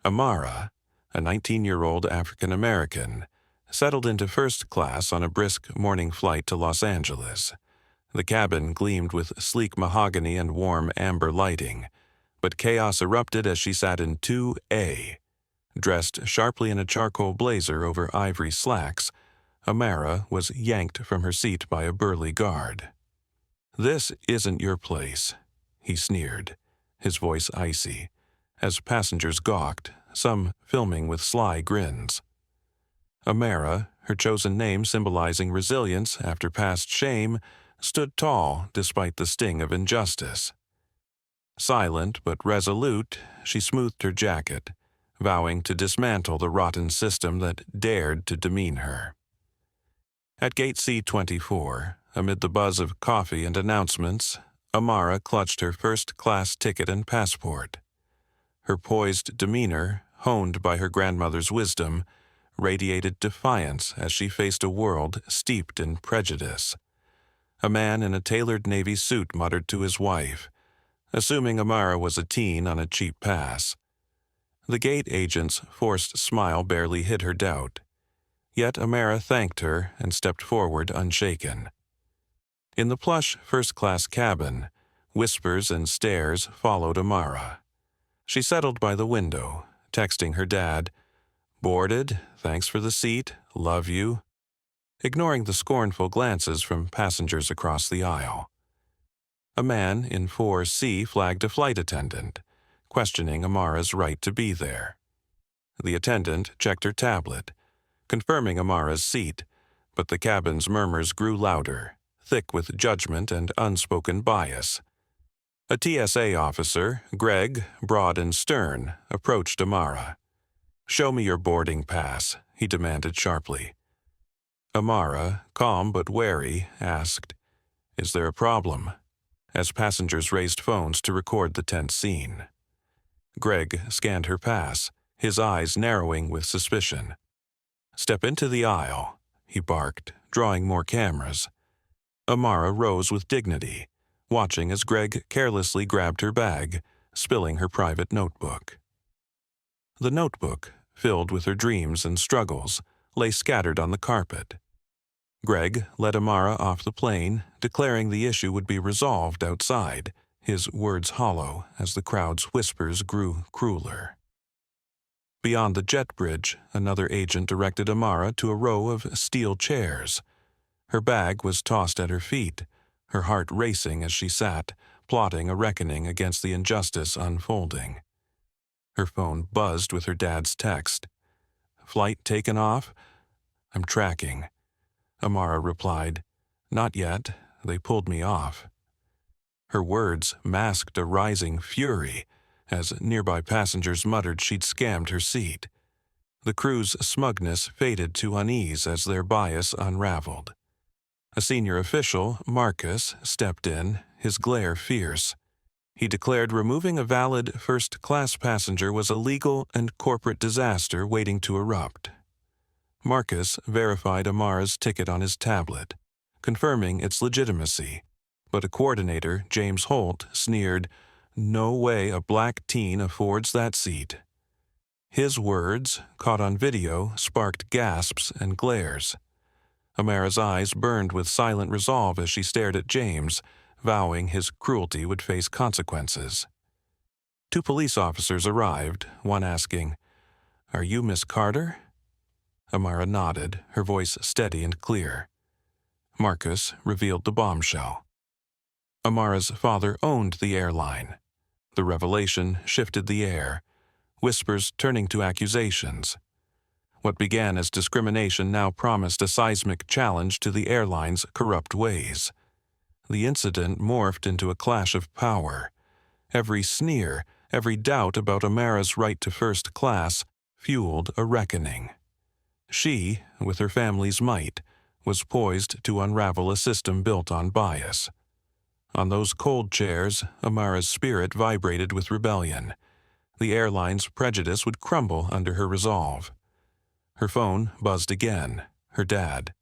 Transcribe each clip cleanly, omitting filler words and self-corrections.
Amara, a 19-year-old African-American, settled into first class on a brisk morning flight to Los Angeles. The cabin gleamed with sleek mahogany and warm amber lighting, but chaos erupted as she sat in 2A. Dressed sharply in a charcoal blazer over ivory slacks, Amara was yanked from her seat by a burly guard. "This isn't your place," he sneered, his voice icy, as passengers gawked, some filming with sly grins. Amara, her chosen name symbolizing resilience after past shame, stood tall despite the sting of injustice. Silent but resolute, she smoothed her jacket, vowing to dismantle the rotten system that dared to demean her. At gate C-24, amid the buzz of coffee and announcements, Amara clutched her first-class ticket and passport. Her poised demeanor, honed by her grandmother's wisdom, radiated defiance as she faced a world steeped in prejudice. A man in a tailored navy suit muttered to his wife, assuming Amara was a teen on a cheap pass. The gate agent's forced smile barely hid her doubt. Yet Amara thanked her and stepped forward unshaken. In the plush first-class cabin, whispers and stares followed Amara. She settled by the window, texting her dad, "Boarded, thanks for the seat, love you," ignoring the scornful glances from passengers across the aisle. A man in 4C flagged a flight attendant, questioning Amara's right to be there. The attendant checked her tablet, confirming Amara's seat, but the cabin's murmurs grew louder, thick with judgment and unspoken bias. A TSA officer, Greg, broad and stern, approached Amara. "Show me your boarding pass," he demanded sharply. Amara, calm but wary, asked, "Is there a problem?" as passengers raised phones to record the tense scene. Greg scanned her pass, his eyes narrowing with suspicion. "Step into the aisle," he barked, drawing more cameras. Amara rose with dignity, watching as Greg carelessly grabbed her bag, spilling her private notebook. The notebook, filled with her dreams and struggles, lay scattered on the carpet. Greg led Amara off the plane, declaring the issue would be resolved outside, his words hollow as the crowd's whispers grew crueler. Beyond the jet bridge, another agent directed Amara to a row of steel chairs. Her bag was tossed at her feet, her heart racing as she sat, plotting a reckoning against the injustice unfolding. Her phone buzzed with her dad's text. "Flight taken off?" "I'm tracking." Amara replied, "Not yet. They pulled me off." Her words masked a rising fury as nearby passengers muttered she'd scammed her seat. The crew's smugness faded to unease as their bias unraveled. A senior official, Marcus, stepped in, his glare fierce. He declared removing a valid first-class passenger was a legal and corporate disaster waiting to erupt. Marcus verified Amara's ticket on his tablet, confirming its legitimacy, but a coordinator, James Holt, sneered, "No way a black teen affords that seat." His words, caught on video, sparked gasps and glares. Amara's eyes burned with silent resolve as she stared at James, vowing his cruelty would face consequences. 2 police officers arrived, one asking, "Are you Miss Carter?" Amara nodded, her voice steady and clear. Marcus revealed the bombshell. Amara's father owned the airline. The revelation shifted the air, whispers turning to accusations. What began as discrimination now promised a seismic challenge to the airline's corrupt ways. The incident morphed into a clash of power. Every sneer, every doubt about Amara's right to first class fueled a reckoning. She, with her family's might, was poised to unravel a system built on bias. On those cold chairs, Amara's spirit vibrated with rebellion. The airline's prejudice would crumble under her resolve. Her phone buzzed again, her dad.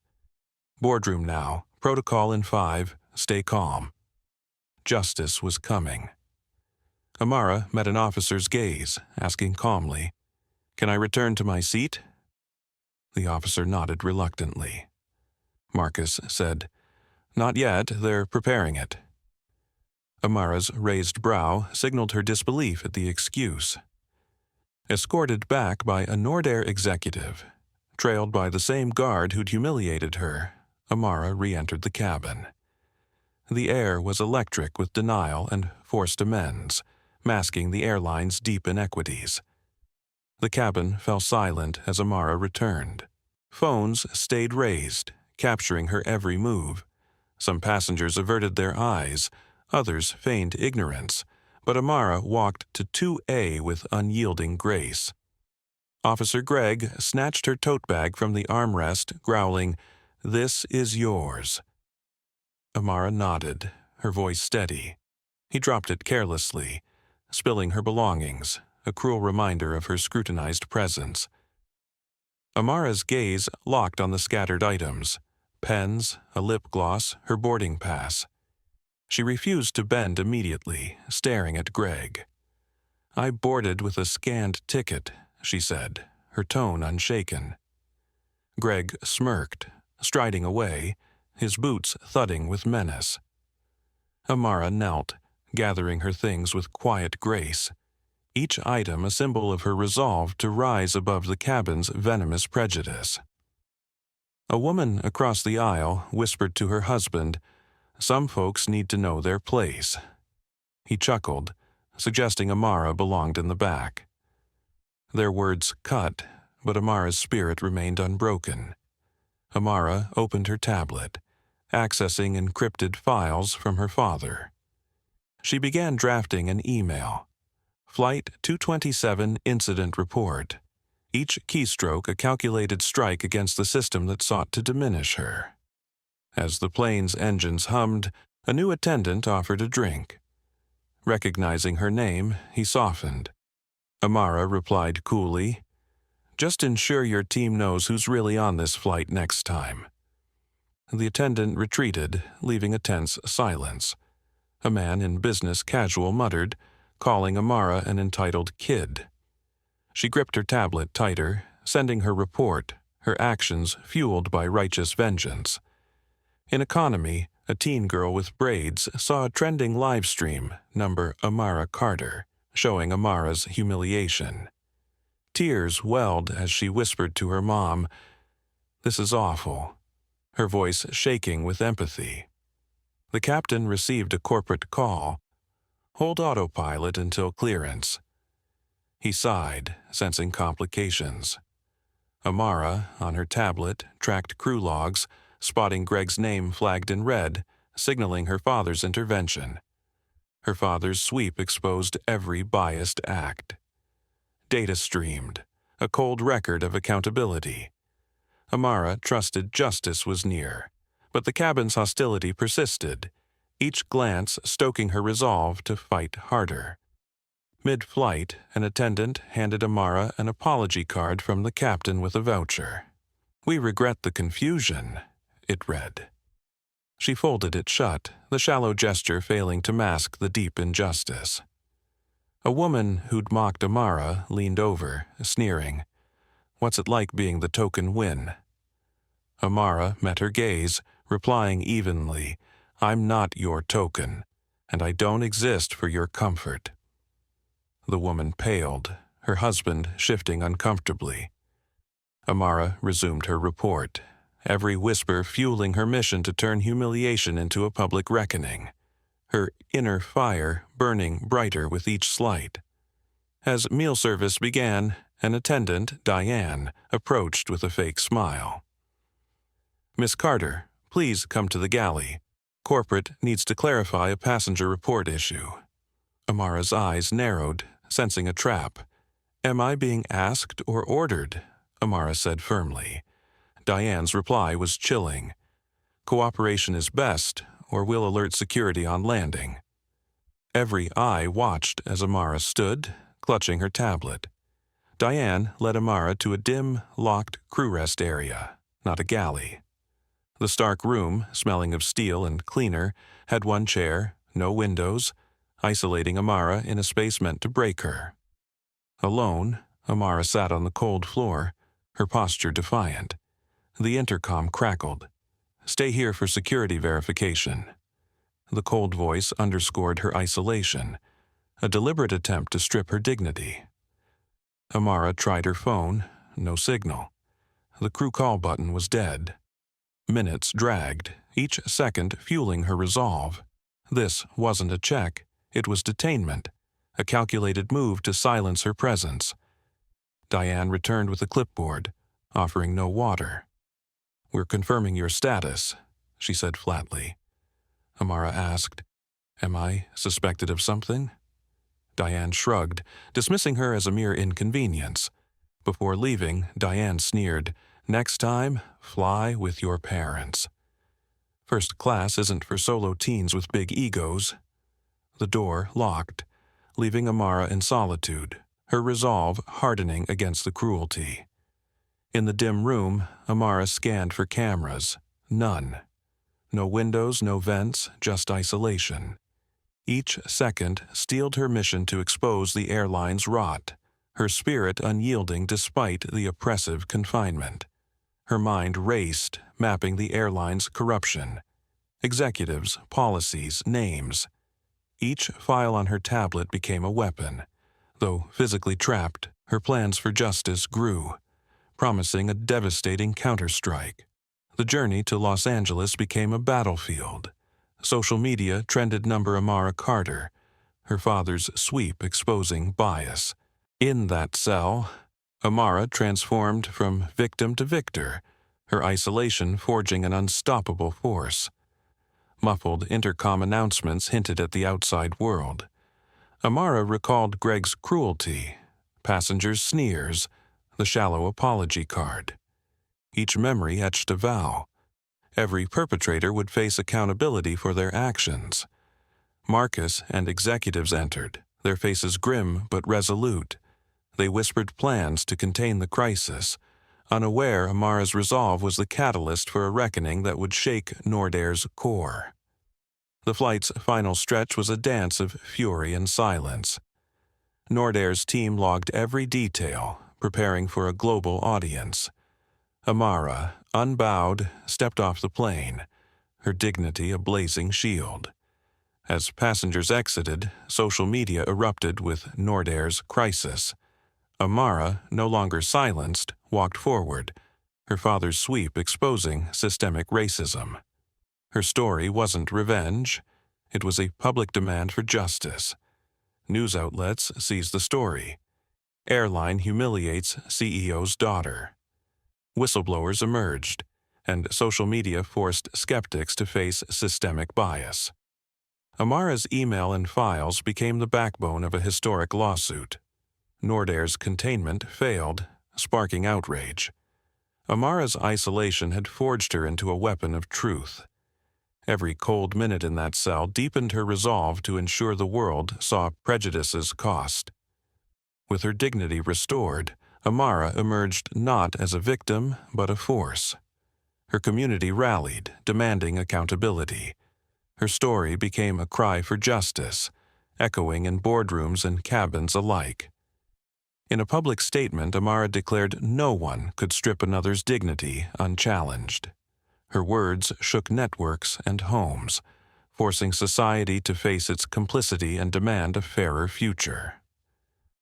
"Boardroom now, protocol in 5, stay calm." Justice was coming. Amara met an officer's gaze, asking calmly, Can I return to my seat? The officer nodded reluctantly. Marcus said, Not yet, they're preparing it. Amara's raised brow signaled her disbelief at the excuse. Escorted back by a Nordair executive, trailed by the same guard who'd humiliated her, Amara re-entered the cabin. The air was electric with denial and forced amends, masking the airline's deep inequities. The cabin fell silent as Amara returned. Phones stayed raised, capturing her every move. Some passengers averted their eyes, others feigned ignorance, but Amara walked to 2A with unyielding grace. Officer Gregg snatched her tote bag from the armrest, growling, "This is yours." Amara nodded, her voice steady. He dropped it carelessly, spilling her belongings, a cruel reminder of her scrutinized presence. Amara's gaze locked on the scattered items, pens, a lip gloss, her boarding pass. She refused to bend immediately, staring at Gregg. "I boarded with a scanned ticket," she said, her tone unshaken. Gregg smirked, striding away, his boots thudding with menace. Amara knelt, gathering her things with quiet grace, each item a symbol of her resolve to rise above the cabin's venomous prejudice. A woman across the aisle whispered to her husband, "Some folks need to know their place." He chuckled, suggesting Amara belonged in the back. Their words cut, but Amara's spirit remained unbroken. Amara opened her tablet, accessing encrypted files from her father. She began drafting an email. Flight 227 incident report. Each keystroke a calculated strike against the system that sought to diminish her. As the plane's engines hummed, a new attendant offered a drink. Recognizing her name, he softened. Amara replied coolly, "Just ensure your team knows who's really on this flight next time." The attendant retreated, leaving a tense silence. A man in business casual muttered, calling Amara an entitled kid. She gripped her tablet tighter, sending her report, her actions fueled by righteous vengeance. In economy, a teen girl with braids saw a trending live stream, number Amara Carter, showing Amara's humiliation. Tears welled as she whispered to her mom, "This is awful," her voice shaking with empathy. The captain received a corporate call. "Hold autopilot until clearance." He sighed, sensing complications. Amara, on her tablet, tracked crew logs, spotting Gregg's name flagged in red, signaling her father's intervention. Her father's sweep exposed every biased act. Data streamed, a cold record of accountability. Amara trusted justice was near, but the cabin's hostility persisted, each glance stoking her resolve to fight harder. Mid-flight, an attendant handed Amara an apology card from the captain with a voucher. "We regret the confusion," it read. She folded it shut, the shallow gesture failing to mask the deep injustice. A woman who'd mocked Amara leaned over, sneering, "What's it like being the token win?" Amara met her gaze, replying evenly, "I'm not your token, and I don't exist for your comfort." The woman paled, her husband shifting uncomfortably. Amara resumed her report, every whisper fueling her mission to turn humiliation into a public reckoning, her inner fire burning brighter with each slight. As meal service began, an attendant, Diane, approached with a fake smile. "Miss Carter, please come to the galley. Corporate needs to clarify a passenger report issue." Amara's eyes narrowed, sensing a trap. "Am I being asked or ordered?" Amara said firmly. Diane's reply was chilling. "Cooperation is best, or we'll alert security on landing." Every eye watched as Amara stood, clutching her tablet. Diane led Amara to a dim, locked crew rest area, not a galley. The stark room, smelling of steel and cleaner, had one chair, no windows, isolating Amara in a space meant to break her. Alone, Amara sat on the cold floor, her posture defiant. The intercom crackled. "Stay here for security verification." The cold voice underscored her isolation, a deliberate attempt to strip her dignity. Amara tried her phone, no signal. The crew call button was dead. Minutes dragged, each second fueling her resolve. This wasn't a check, it was detainment, a calculated move to silence her presence. Diane returned with a clipboard, offering no water. "We're confirming your status," she said flatly. Amara asked, "Am I suspected of something?" Diane shrugged, dismissing her as a mere inconvenience. Before leaving, Diane sneered, "Next time, fly with your parents." First class isn't for solo teens with big egos. The door locked, leaving Amara in solitude, her resolve hardening against the cruelty. In the dim room, Amara scanned for cameras. None. No windows, no vents, just isolation. Each second steeled her mission to expose the airline's rot, her spirit unyielding despite the oppressive confinement. Her mind raced, mapping the airline's corruption. Executives, policies, names. Each file on her tablet became a weapon. Though physically trapped, her plans for justice grew, promising a devastating counterstrike. The journey to Los Angeles became a battlefield. Social media trended number Amara Carter, her father's sweep exposing bias. In that cell, Amara transformed from victim to victor, her isolation forging an unstoppable force. Muffled intercom announcements hinted at the outside world. Amara recalled Greg's cruelty, passengers' sneers, the shallow apology card. Each memory etched a vow. Every perpetrator would face accountability for their actions. Marcus and executives entered, their faces grim but resolute. They whispered plans to contain the crisis, unaware Amara's resolve was the catalyst for a reckoning that would shake Nordair's core. The flight's final stretch was a dance of fury and silence. Nordair's team logged every detail, preparing for a global audience. Amara, unbowed, stepped off the plane, her dignity a blazing shield. As passengers exited, social media erupted with Nordair's crisis. Amara, no longer silenced, walked forward, her father's sweep exposing systemic racism. Her story wasn't revenge. It was a public demand for justice. News outlets seized the story. Airline humiliates CEO's daughter. Whistleblowers emerged, and social media forced skeptics to face systemic bias. Amara's email and files became the backbone of a historic lawsuit. Nordair's containment failed, sparking outrage. Amara's isolation had forged her into a weapon of truth. Every cold minute in that cell deepened her resolve to ensure the world saw prejudice's cost. With her dignity restored, Amara emerged not as a victim, but a force. Her community rallied, demanding accountability. Her story became a cry for justice, echoing in boardrooms and cabins alike. In a public statement, Amara declared no one could strip another's dignity unchallenged. Her words shook networks and homes, forcing society to face its complicity and demand a fairer future.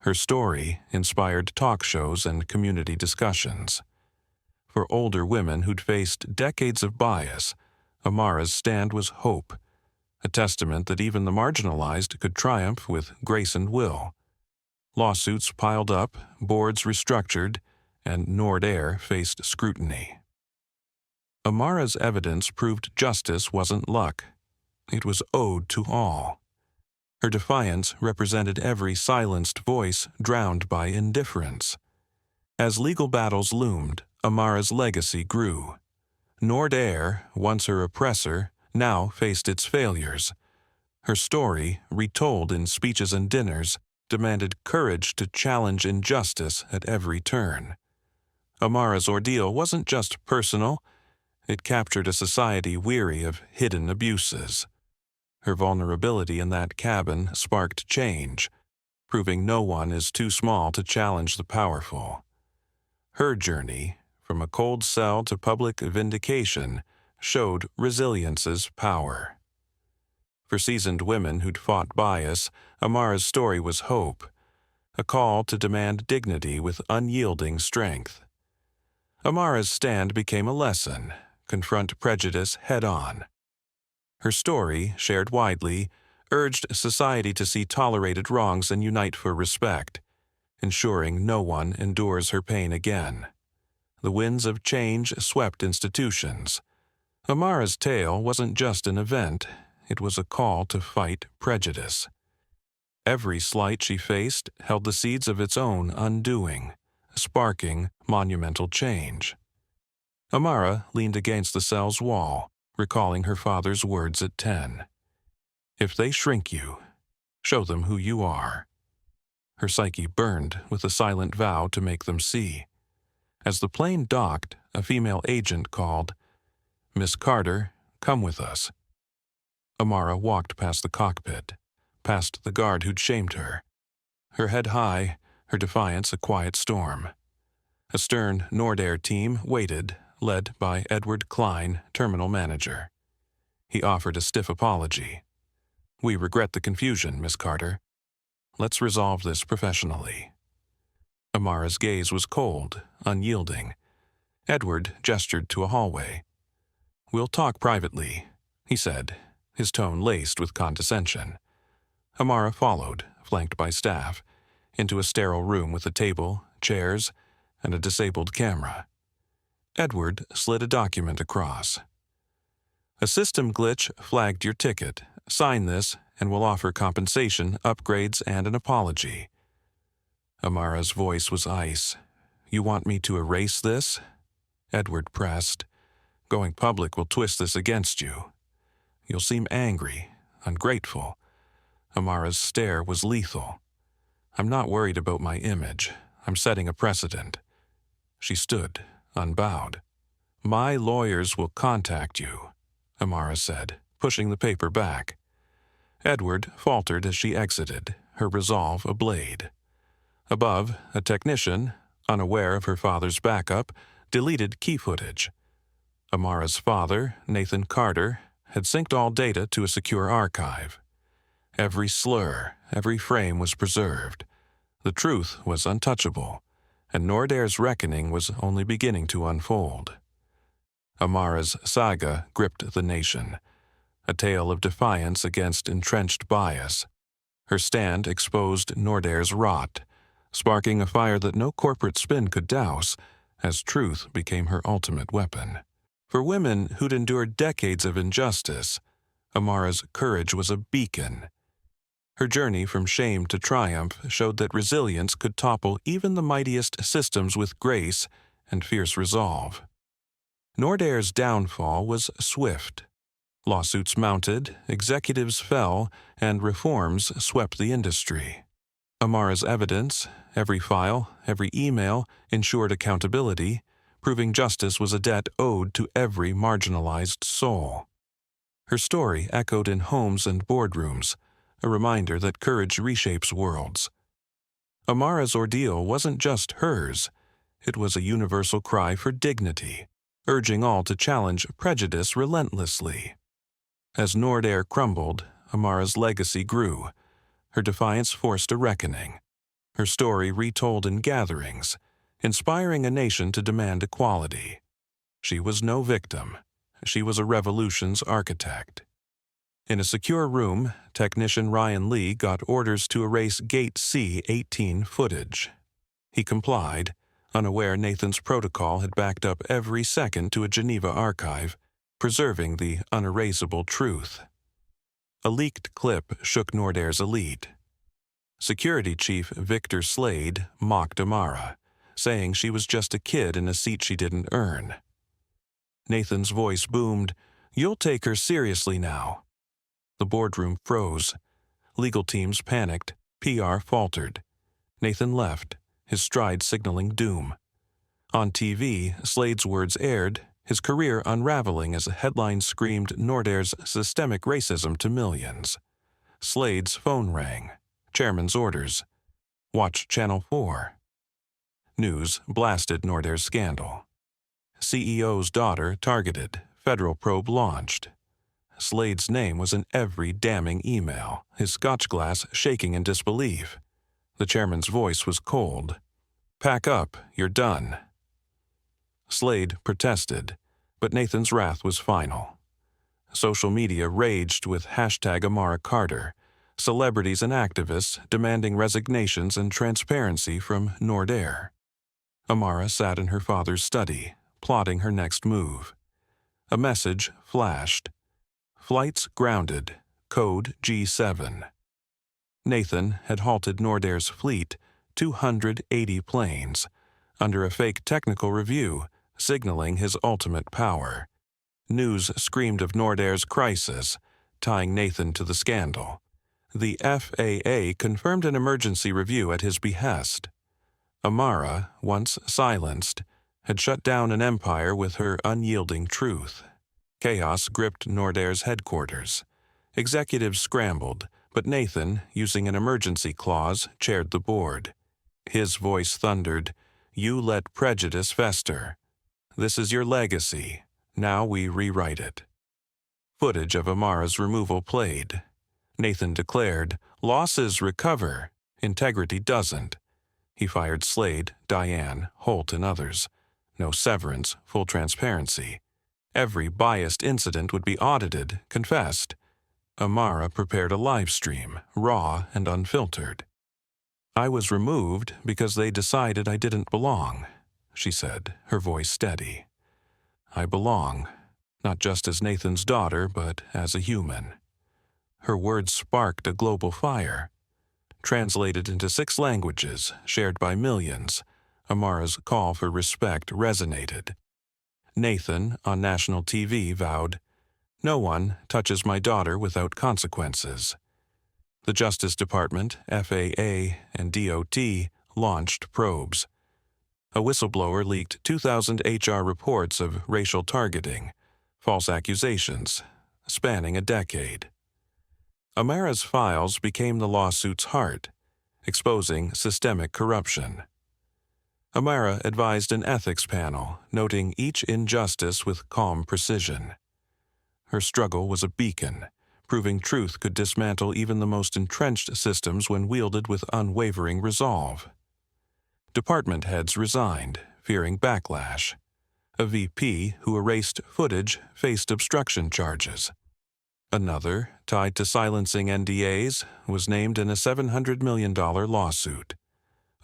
Her story inspired talk shows and community discussions. For older women who'd faced decades of bias, Amara's stand was hope, a testament that even the marginalized could triumph with grace and will. Lawsuits piled up, boards restructured, and Nordair faced scrutiny. Amara's evidence proved justice wasn't luck. It was owed to all. Her defiance represented every silenced voice drowned by indifference. As legal battles loomed, Amara's legacy grew. Nordair, once her oppressor, now faced its failures. Her story, retold in speeches and dinners, demanded courage to challenge injustice at every turn. Amara's ordeal wasn't just personal, it captured a society weary of hidden abuses. Her vulnerability in that cabin sparked change, proving no one is too small to challenge the powerful. Her journey, from a cold cell to public vindication, showed resilience's power. For seasoned women who'd fought bias, Amara's story was hope, a call to demand dignity with unyielding strength. Amara's stand became a lesson: confront prejudice head-on. Her story, shared widely, urged society to see tolerated wrongs and unite for respect, ensuring no one endures her pain again. The winds of change swept institutions. Amara's tale wasn't just an event, it was a call to fight prejudice. Every slight she faced held the seeds of its own undoing, sparking monumental change. Amara leaned against the cell's wall, recalling her father's words at 10. "If they shrink you, show them who you are." Her psyche burned with a silent vow to make them see. As the plane docked, a female agent called, "Miss Carter, come with us." Amara walked past the cockpit, past the guard who'd shamed her. Her head high, her defiance a quiet storm. A stern Nordair team waited, led by Edward Klein, terminal manager. He offered a stiff apology. "We regret the confusion, Miss Carter. Let's resolve this professionally." Amara's gaze was cold, unyielding. Edward gestured to a hallway. "We'll talk privately," he said, his tone laced with condescension. Amara followed, flanked by staff, into a sterile room with a table, chairs, and a disabled camera. Edward slid a document across. "A system glitch flagged your ticket. Sign this, and we'll offer compensation, upgrades, and an apology." Amara's voice was ice. "You want me to erase this?" Edward pressed. "Going public will twist this against you. You'll seem angry, ungrateful." Amara's stare was lethal. "I'm not worried about my image. I'm setting a precedent." She stood, unbowed. "My lawyers will contact you," Amara said, pushing the paper back. Edward faltered as she exited, her resolve ablade. Above, a technician, unaware of her father's backup, deleted key footage. Amara's father, Nathan Carter, had synced all data to a secure archive. Every slur, every frame was preserved. The truth was untouchable, and Nordair's reckoning was only beginning to unfold. Amara's saga gripped the nation, a tale of defiance against entrenched bias. Her stand exposed Nordair's rot, sparking a fire that no corporate spin could douse, as truth became her ultimate weapon. For women who'd endured decades of injustice, Amara's courage was a beacon. Her journey from shame to triumph showed that resilience could topple even the mightiest systems with grace and fierce resolve. Nordair's downfall was swift. Lawsuits mounted, executives fell, and reforms swept the industry. Amara's evidence, every file, every email, ensured accountability, proving justice was a debt owed to every marginalized soul. Her story echoed in homes and boardrooms, a reminder that courage reshapes worlds. Amara's ordeal wasn't just hers. It was a universal cry for dignity, urging all to challenge prejudice relentlessly. As Nordair crumbled, Amara's legacy grew. Her defiance forced a reckoning. Her story retold in gatherings, inspiring a nation to demand equality. She was no victim. She was a revolution's architect. In a secure room, technician Ryan Lee got orders to erase Gate C-18 footage. He complied, unaware Nathan's protocol had backed up every second to a Geneva archive, preserving the unerasable truth. A leaked clip shook Nordair's elite. Security Chief Victor Slade mocked Amara, saying she was just a kid in a seat she didn't earn. Nathan's voice boomed, "You'll take her seriously now." The boardroom froze. Legal teams panicked. PR faltered. Nathan left, his stride signaling doom. On TV, Slade's words aired, his career unraveling as a headline screamed Nordair's systemic racism to millions. Slade's phone rang. Chairman's orders. Watch Channel 4. News blasted Nordaire's scandal. CEO's daughter targeted. Federal probe launched. Slade's name was in every damning email, his scotch glass shaking in disbelief. The chairman's voice was cold. "Pack up, you're done." Slade protested, but Nathan's wrath was final. Social media raged with #AmaraCarter, celebrities and activists demanding resignations and transparency from Nordaire. Amara sat in her father's study, plotting her next move. A message flashed. Flights grounded, code G7. Nathan had halted Nordaire's fleet, 280 planes, under a fake technical review, signaling his ultimate power. News screamed of Nordaire's crisis, tying Nathan to the scandal. The FAA confirmed an emergency review at his behest. Amara, once silenced, had shut down an empire with her unyielding truth. Chaos gripped Nordaire's headquarters. Executives scrambled, but Nathan, using an emergency clause, chaired the board. His voice thundered, "You let prejudice fester. This is your legacy. Now we rewrite it." Footage of Amara's removal played. Nathan declared, "Losses recover. Integrity doesn't." He fired Slade, Diane, Holt, and others. No severance, full transparency. Every biased incident would be audited, confessed. Amara prepared a live stream, raw and unfiltered. "I was removed because they decided I didn't belong," she said, her voice steady. "I belong, not just as Nathan's daughter, but as a human." Her words sparked a global fire. Translated into 6 languages, shared by millions, Amara's call for respect resonated. Nathan, on national TV, vowed, "No one touches my daughter without consequences." The Justice Department, FAA, and DOT launched probes. A whistleblower leaked 2,000 HR reports of racial targeting, false accusations, spanning a decade. Amara's files became the lawsuit's heart, exposing systemic corruption. Amara advised an ethics panel, noting each injustice with calm precision. Her struggle was a beacon, proving truth could dismantle even the most entrenched systems when wielded with unwavering resolve. Department heads resigned, fearing backlash. A VP who erased footage faced obstruction charges. Another, tied to silencing NDAs, was named in a $700 million lawsuit.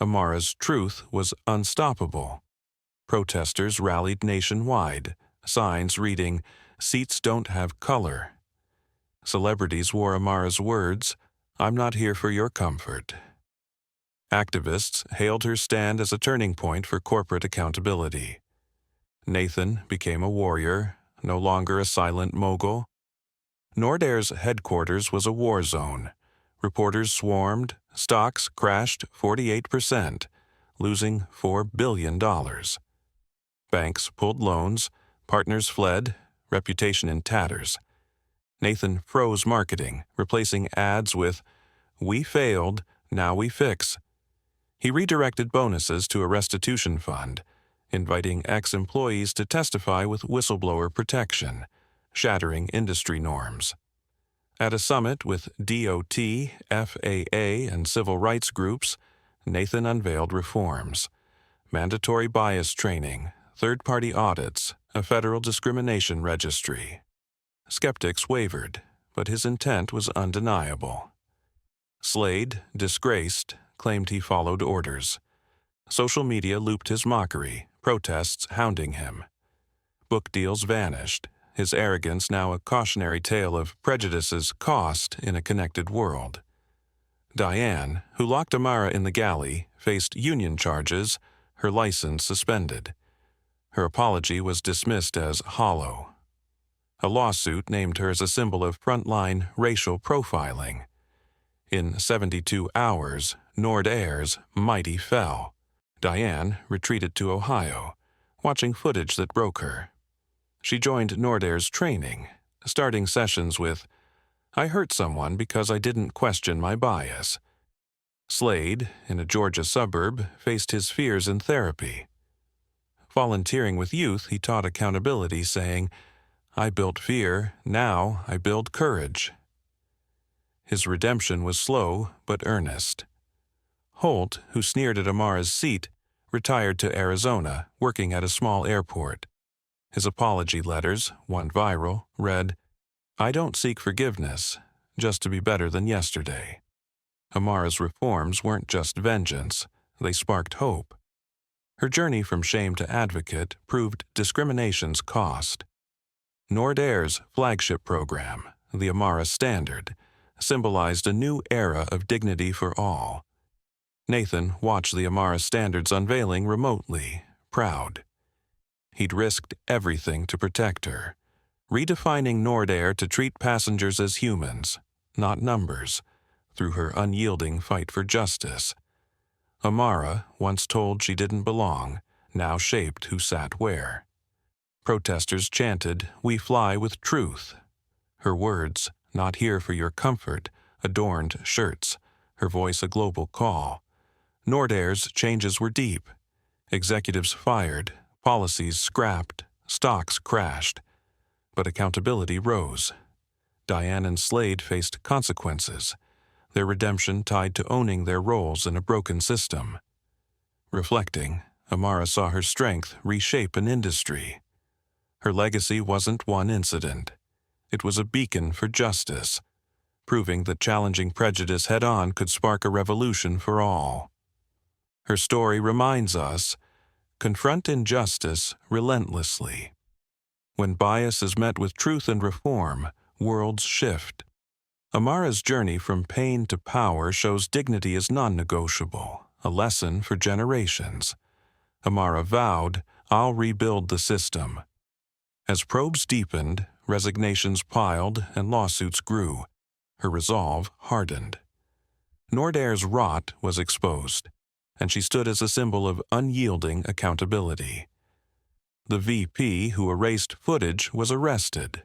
Amara's truth was unstoppable. Protesters rallied nationwide, signs reading, "Seats don't have color." Celebrities wore Amara's words, "I'm not here for your comfort." Activists hailed her stand as a turning point for corporate accountability. Nathan became a warrior, no longer a silent mogul. Nordaire's headquarters was a war zone. Reporters swarmed, stocks crashed 48%, losing $4 billion. Banks pulled loans, partners fled, reputation in tatters. Nathan froze marketing, replacing ads with, "We failed, now we fix." He redirected bonuses to a restitution fund, inviting ex-employees to testify with whistleblower protection, shattering industry norms. At a summit with DOT, FAA, and civil rights groups, Nathan unveiled reforms: mandatory bias training, third-party audits, a federal discrimination registry. Skeptics wavered, but his intent was undeniable. Slade, disgraced, claimed he followed orders. Social media looped his mockery, protests hounding him. Book deals vanished, his arrogance now a cautionary tale of prejudice's cost in a connected world. Diane, who locked Amara in the galley, faced union charges, her license suspended. Her apology was dismissed as hollow. A lawsuit named her as a symbol of frontline racial profiling. In 72 hours, Nordaire's mighty fell. Diane retreated to Ohio, watching footage that broke her. She joined Nordaire's training, starting sessions with, "I hurt someone because I didn't question my bias." Slade, in a Georgia suburb, faced his fears in therapy. Volunteering with youth, he taught accountability, saying, "I built fear, now I build courage." His redemption was slow but earnest. Holt, who sneered at Amara's seat, retired to Arizona, working at a small airport. His apology letters, one viral, read, "I don't seek forgiveness, just to be better than yesterday." Amara's reforms weren't just vengeance, they sparked hope. Her journey from shame to advocate proved discrimination's cost. Nordaire's flagship program, the Amara Standard, symbolized a new era of dignity for all. Nathan watched the Amara Standard's unveiling remotely, proud. He'd risked everything to protect her, redefining Nordair to treat passengers as humans, not numbers, through her unyielding fight for justice. Amara, once told she didn't belong, now shaped who sat where. Protesters chanted, "We fly with truth." Her words, "Not here for your comfort," adorned shirts, her voice a global call. Nordaire's changes were deep. Executives fired, policies scrapped, stocks crashed. But accountability rose. Diane and Slade faced consequences, their redemption tied to owning their roles in a broken system. Reflecting, Amara saw her strength reshape an industry. Her legacy wasn't one incident. It was a beacon for justice, proving that challenging prejudice head-on could spark a revolution for all. Her story reminds us, confront injustice relentlessly. When bias is met with truth and reform, worlds shift. Amara's journey from pain to power shows dignity is non-negotiable, a lesson for generations. Amara vowed, "I'll rebuild the system." As probes deepened, resignations piled, and lawsuits grew. Her resolve hardened. Nordaire's rot was exposed, and she stood as a symbol of unyielding accountability. The VP who erased footage was arrested.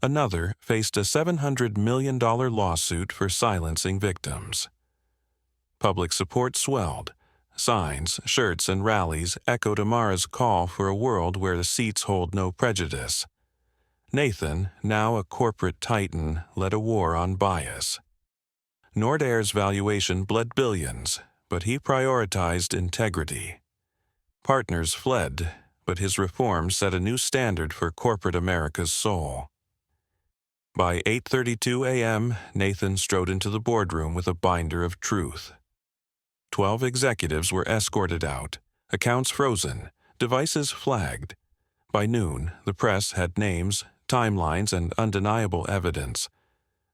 Another faced a $700 million lawsuit for silencing victims. Public support swelled. Signs, shirts, and rallies echoed Amara's call for a world where the seats hold no prejudice. Nathan, now a corporate titan, led a war on bias. Nordaire's valuation bled billions, but he prioritized integrity. Partners fled, but his reforms set a new standard for corporate America's soul. By 8:32 a.m., Nathan strode into the boardroom with a binder of truth. 12 executives were escorted out, accounts frozen, devices flagged. By noon, the press had names, timelines, and undeniable evidence.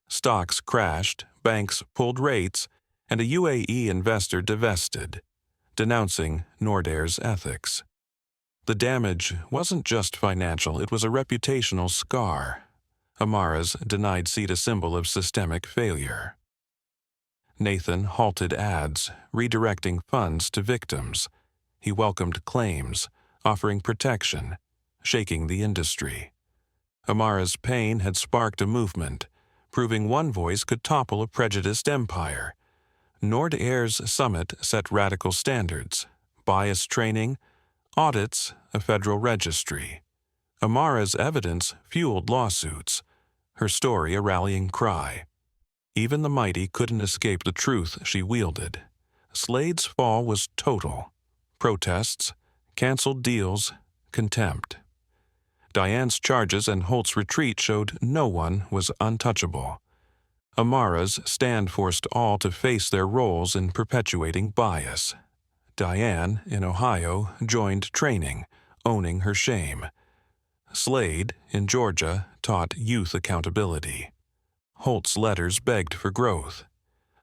Stocks crashed, banks pulled rates, and a UAE investor divested, denouncing Nordaire's ethics. The damage wasn't just financial, it was a reputational scar. Amara's denied seat a symbol of systemic failure. Nathan halted ads, redirecting funds to victims. He welcomed claims, offering protection, shaking the industry. Amara's pain had sparked a movement, proving one voice could topple a prejudiced empire. Nordaire's summit set radical standards, bias training, audits, a federal registry. Amara's evidence fueled lawsuits, her story a rallying cry. Even the mighty couldn't escape the truth she wielded. Slade's fall was total. Protests, canceled deals, contempt. Diane's charges and Holt's retreat showed no one was untouchable. Amara's stand forced all to face their roles in perpetuating bias. Diane, in Ohio, joined training, owning her shame. Slade, in Georgia, taught youth accountability. Holt's letters begged for growth.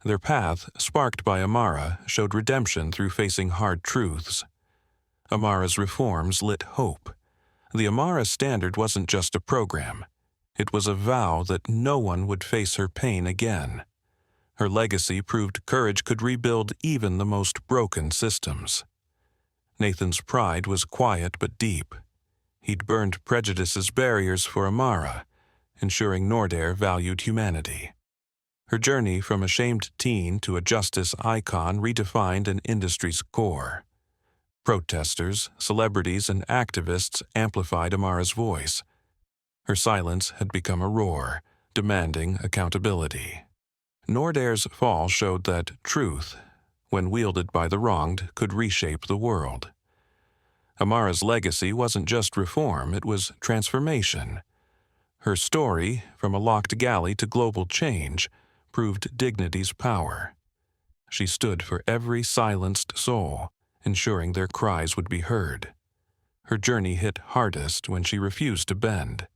Their path, sparked by Amara, showed redemption through facing hard truths. Amara's reforms lit hope. The Amara Standard wasn't just a program. It was a vow that no one would face her pain again. Her legacy proved courage could rebuild even the most broken systems. Nathan's pride was quiet but deep. He'd burned prejudice's barriers for Amara, ensuring Nordair valued humanity. Her journey from a shamed teen to a justice icon redefined an industry's core. Protesters, celebrities, and activists amplified Amara's voice. Her silence had become a roar, demanding accountability. Nordair's fall showed that truth, when wielded by the wronged, could reshape the world. Amara's legacy wasn't just reform, it was transformation. Her story, from a locked galley to global change, proved dignity's power. She stood for every silenced soul, ensuring their cries would be heard. Her journey hit hardest when she refused to bend.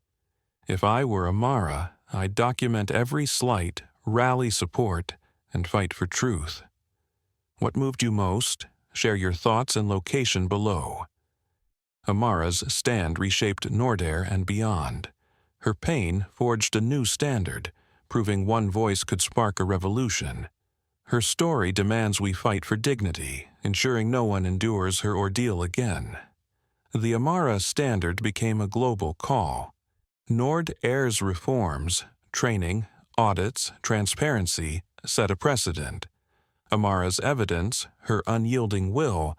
If I were Amara, I'd document every slight, rally support, and fight for truth. What moved you most? Share your thoughts and location below. Amara's stand reshaped Nordair and beyond. Her pain forged a new standard, proving one voice could spark a revolution. Her story demands we fight for dignity, ensuring no one endures her ordeal again. The Amara standard became a global call. Nordair's reforms, training, audits, transparency, set a precedent. Amara's evidence, her unyielding will,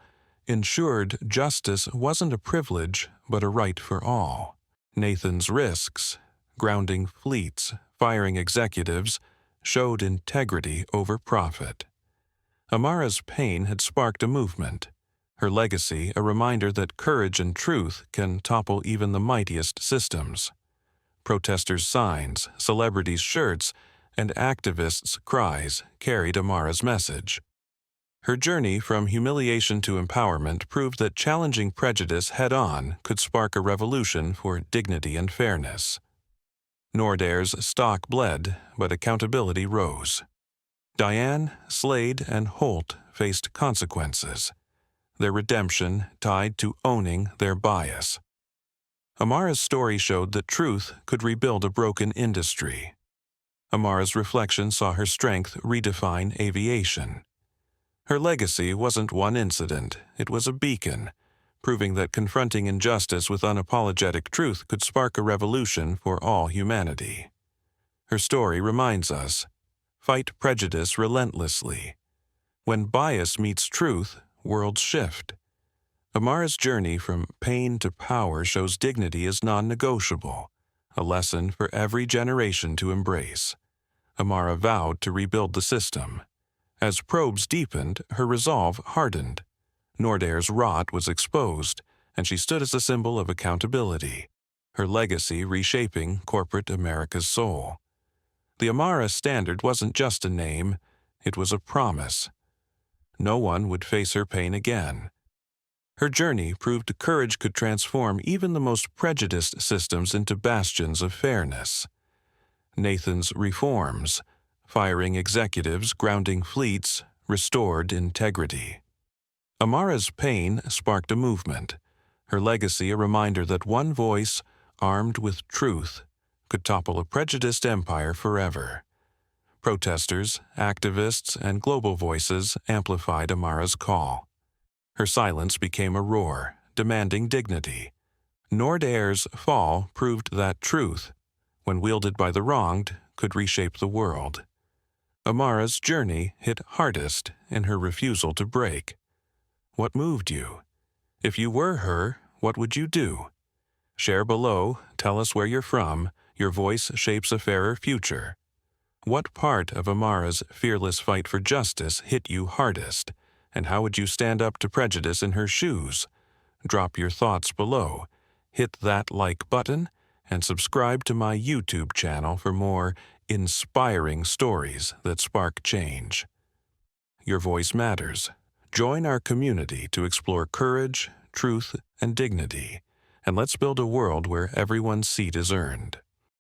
ensured justice wasn't a privilege but a right for all. Nathan's risks, grounding fleets, firing executives, showed integrity over profit. Amara's pain had sparked a movement. Her legacy, a reminder that courage and truth can topple even the mightiest systems. Protesters' signs, celebrities' shirts, and activists' cries carried Amara's message. Her journey from humiliation to empowerment proved that challenging prejudice head-on could spark a revolution for dignity and fairness. Nordair's stock bled, but accountability rose. Diane, Slade, and Holt faced consequences, their redemption tied to owning their bias. Amara's story showed that truth could rebuild a broken industry. Amara's reflection saw her strength redefine aviation. Her legacy wasn't one incident, it was a beacon, proving that confronting injustice with unapologetic truth could spark a revolution for all humanity. Her story reminds us, fight prejudice relentlessly. When bias meets truth, worlds shift. Amara's journey from pain to power shows dignity is non-negotiable, a lesson for every generation to embrace. Amara vowed to rebuild the system. As probes deepened, her resolve hardened. Nordair's rot was exposed, and she stood as a symbol of accountability, her legacy reshaping corporate America's soul. The Amara standard wasn't just a name, it was a promise. No one would face her pain again. Her journey proved courage could transform even the most prejudiced systems into bastions of fairness. Nathan's reforms, firing executives, grounding fleets, restored integrity. Amara's pain sparked a movement, her legacy a reminder that one voice, armed with truth, could topple a prejudiced empire forever. Protesters, activists, and global voices amplified Amara's call. Her silence became a roar, demanding dignity. Nordair's fall proved that truth, when wielded by the wronged, could reshape the world. Amara's journey hit hardest in her refusal to break. What moved you? If you were her, what would you do? Share below, tell us where you're from, your voice shapes a fairer future. What part of Amara's fearless fight for justice hit you hardest, and how would you stand up to prejudice in her shoes? Drop your thoughts below, hit that like button, and subscribe to my YouTube channel for more inspiring stories that spark change. Your voice matters. Join our community to explore courage, truth, and dignity, and let's build a world where everyone's seat is earned.